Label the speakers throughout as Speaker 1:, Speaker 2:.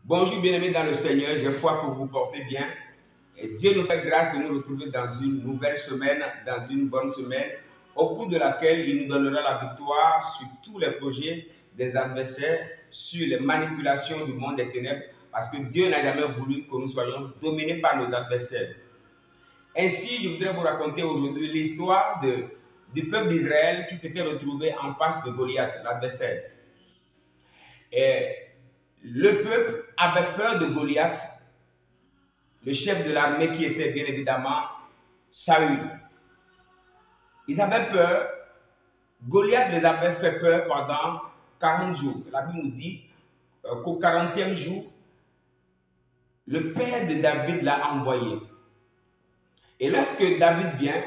Speaker 1: Bonjour bien-aimés dans le Seigneur, j'ai foi que vous vous portez bien. Et Dieu nous fait grâce de nous retrouver dans une nouvelle semaine, dans une bonne semaine, au cours de laquelle il nous donnera la victoire sur tous les projets des adversaires, sur les manipulations du monde des ténèbres, parce que Dieu n'a jamais voulu que nous soyons dominés par nos adversaires. Ainsi, je voudrais vous raconter aujourd'hui l'histoire du peuple d'Israël qui s'était retrouvé en face de Goliath, l'adversaire. Et le peuple avait peur de Goliath, le chef de l'armée qui était bien évidemment Saül. Ils avaient peur. Goliath les avait fait peur pendant 40 jours. La Bible nous dit qu'au 40e jour, le père de David l'a envoyé. Et lorsque David vient,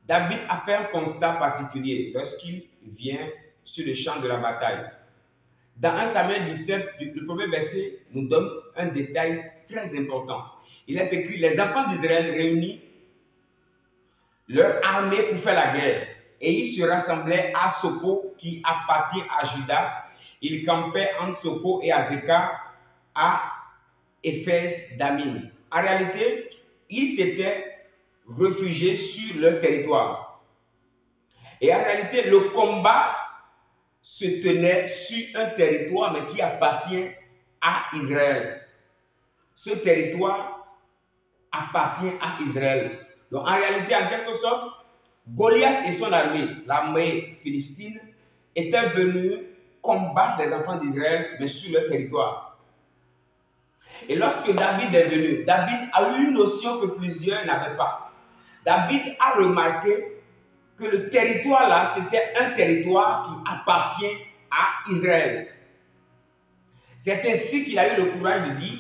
Speaker 1: David a fait un constat particulier lorsqu'il vient sur le champ de la bataille. Dans 1 Samuel 17, le premier verset nous donne un détail très important. Il est écrit: les enfants d'Israël réunis leur armée pour faire la guerre. Et ils se rassemblaient à Soko qui appartient à Juda. Ils campaient entre Soko et Azekah à Éphès d'Amin. En réalité, ils s'étaient réfugiés sur leur territoire. Et en réalité, le combat se tenait sur un territoire mais qui appartient à Israël. Ce territoire appartient à Israël. Donc en réalité, en quelque sorte, Goliath et son armée, l'armée philistine, étaient venus combattre les enfants d'Israël mais sur leur territoire. Et lorsque David est venu, David a eu une notion que plusieurs n'avaient pas. David a remarqué que le territoire là, c'était un territoire qui appartient à Israël. C'est ainsi qu'il a eu le courage de dire: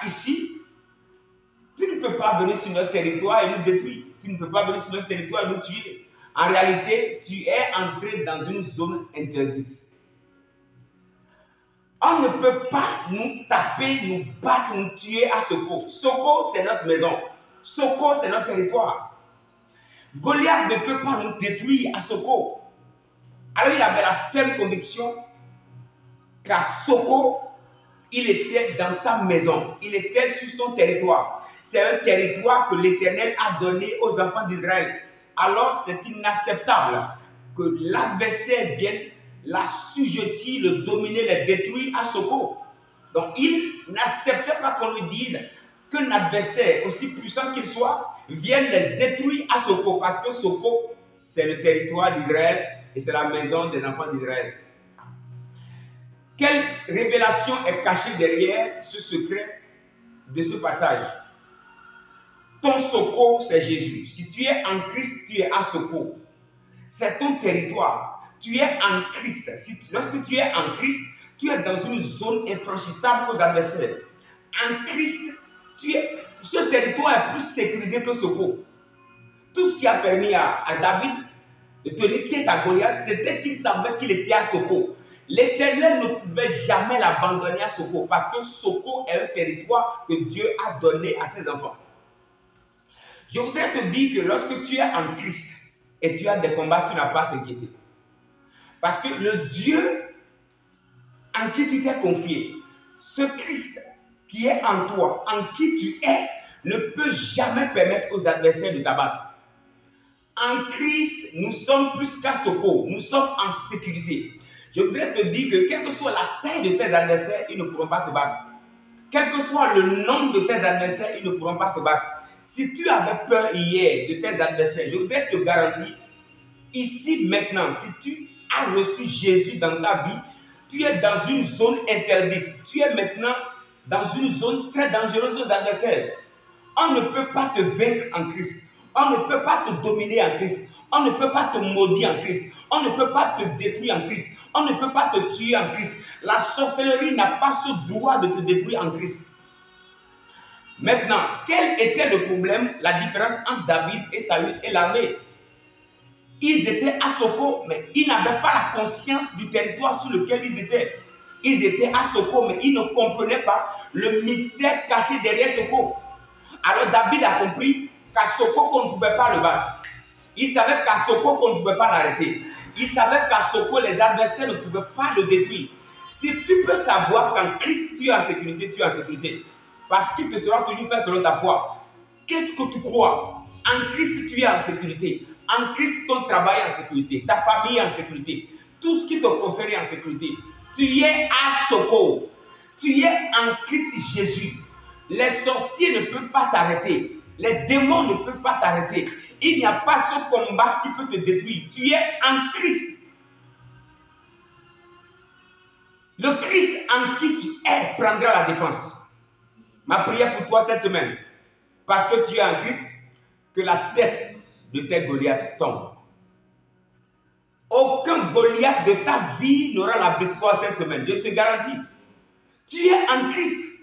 Speaker 1: ici, tu ne peux pas venir sur notre territoire et nous détruire. Tu ne peux pas venir sur notre territoire et nous tuer. En réalité, tu es entré dans une zone interdite. On ne peut pas nous taper, nous battre, nous tuer à Soko. Soko, c'est notre maison. Soko, c'est notre territoire. Goliath ne peut pas nous détruire à Soko. Alors il avait la ferme conviction qu'à Soko, il était dans sa maison. Il était sur son territoire. C'est un territoire que l'Éternel a donné aux enfants d'Israël. Alors c'est inacceptable que l'adversaire vienne l'assujettir, le dominer, le détruire à Soko. Donc il n'acceptait pas qu'on lui dise qu'un adversaire, aussi puissant qu'il soit, vienne les détruire à Soko, parce que Soko, c'est le territoire d'Israël et c'est la maison des enfants d'Israël. Quelle révélation est cachée derrière ce secret de ce passage? Ton Soko, c'est Jésus. Si tu es en Christ, tu es à Soko. C'est ton territoire. Tu es en Christ. Lorsque tu es en Christ, tu es dans une zone infranchissable aux adversaires. En Christ, ce territoire est plus sécurisé que Soko. Tout ce qui a permis à David de tenir tête à Goliath, c'était qu'il savait qu'il était à Soko. L'Éternel ne pouvait jamais l'abandonner à Soko, parce que Soko est un territoire que Dieu a donné à ses enfants. Je voudrais te dire que lorsque tu es en Christ et tu as des combats, tu n'as pas à t'inquiéter. Parce que le Dieu en qui tu t'es confié, ce Christ qui est en toi, en qui tu es, ne peut jamais permettre aux adversaires de t'abattre. En Christ, nous sommes plus qu'à Soko, nous sommes en sécurité. Je voudrais te dire que quelle que soit la taille de tes adversaires, ils ne pourront pas te battre. Quel que soit le nombre de tes adversaires, ils ne pourront pas te battre. Si tu avais peur hier de tes adversaires, je voudrais te garantir, ici maintenant, si tu as reçu Jésus dans ta vie, tu es dans une zone interdite. Tu es maintenant dans une zone très dangereuse aux adversaires. On ne peut pas te vaincre en Christ. On ne peut pas te dominer en Christ. On ne peut pas te maudire en Christ. On ne peut pas te détruire en Christ. On ne peut pas te tuer en Christ. La sorcellerie n'a pas ce droit de te détruire en Christ. Maintenant, quel était le problème, la différence entre David et Saül et l'armée? Ils étaient à Soko, mais ils n'avaient pas la conscience du territoire sur lequel ils étaient. Ils étaient à Soko, mais ils ne comprenaient pas le mystère caché derrière Soko. Alors David a compris qu'à Soko, qu'on ne pouvait pas le battre. Il savait qu'à Soko, qu'on ne pouvait pas l'arrêter. Il savait qu'à Soko, les adversaires ne pouvaient pas le détruire. Si tu peux savoir qu'en Christ tu es en sécurité, tu es en sécurité. Parce qu'il te sera toujours fait selon ta foi. Qu'est-ce que tu crois? En Christ tu es en sécurité. En Christ ton travail est en sécurité. Ta famille est en sécurité. Tout ce qui te concerne est en sécurité. Tu es à secours. Tu es en Christ Jésus. Les sorciers ne peuvent pas t'arrêter. Les démons ne peuvent pas t'arrêter. Il n'y a pas ce combat qui peut te détruire. Tu es en Christ. Le Christ en qui tu es prendra la défense. Ma prière pour toi cette semaine, parce que tu es en Christ, que la tête de tes Goliaths tombe. Aucun Goliath de ta vie n'aura la victoire cette semaine, je te garantis. Tu es en Christ.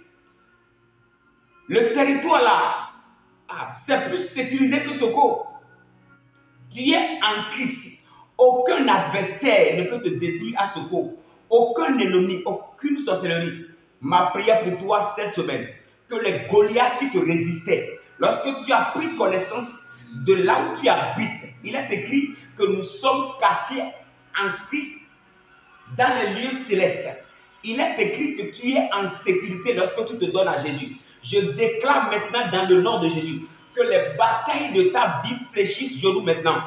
Speaker 1: Le territoire là, c'est plus sécurisé que Soko. Tu es en Christ. Aucun adversaire ne peut te détruire à Soko. Aucun ennemi, aucune sorcellerie. Ma prière pour toi cette semaine, que les Goliaths qui te résistaient, lorsque tu as pris connaissance de là où tu habites, il est écrit que nous sommes cachés en Christ dans les lieux célestes. Il est écrit que tu es en sécurité lorsque tu te donnes à Jésus. Je déclare maintenant dans le nom de Jésus que les batailles de ta vie fléchissent genoux maintenant.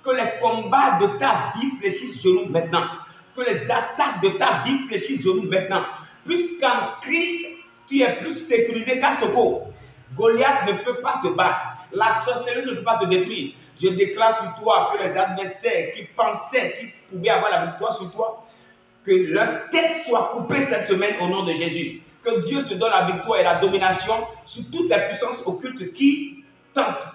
Speaker 1: Que les combats de ta vie fléchissent genoux maintenant. Que les attaques de ta vie fléchissent genoux maintenant. Puisqu'en Christ, tu es plus sécurisé qu'à Soko. Goliath ne peut pas te battre. La sorcellerie ne peut pas te détruire. Je déclare sur toi que les adversaires qui pensaient qu'ils pouvaient avoir la victoire sur toi, que leur tête soit coupée cette semaine au nom de Jésus. Que Dieu te donne la victoire et la domination sur toutes les puissances occultes qui tentent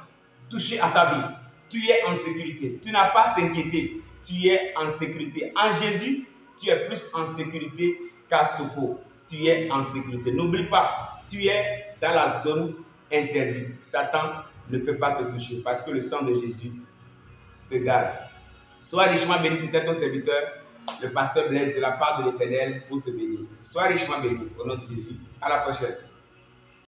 Speaker 1: de toucher à ta vie. Tu es en sécurité. Tu n'as pas à t'inquiéter. Tu es en sécurité. En Jésus, tu es plus en sécurité qu'à Soko. Tu es en sécurité. N'oublie pas, tu es dans la zone interdite. Satan ne peut pas te toucher parce que le sang de Jésus te garde. Sois richement béni, c'était ton serviteur, le pasteur Blaise, de la part de l'Éternel, pour te bénir. Sois richement béni, au nom de Jésus. À la prochaine.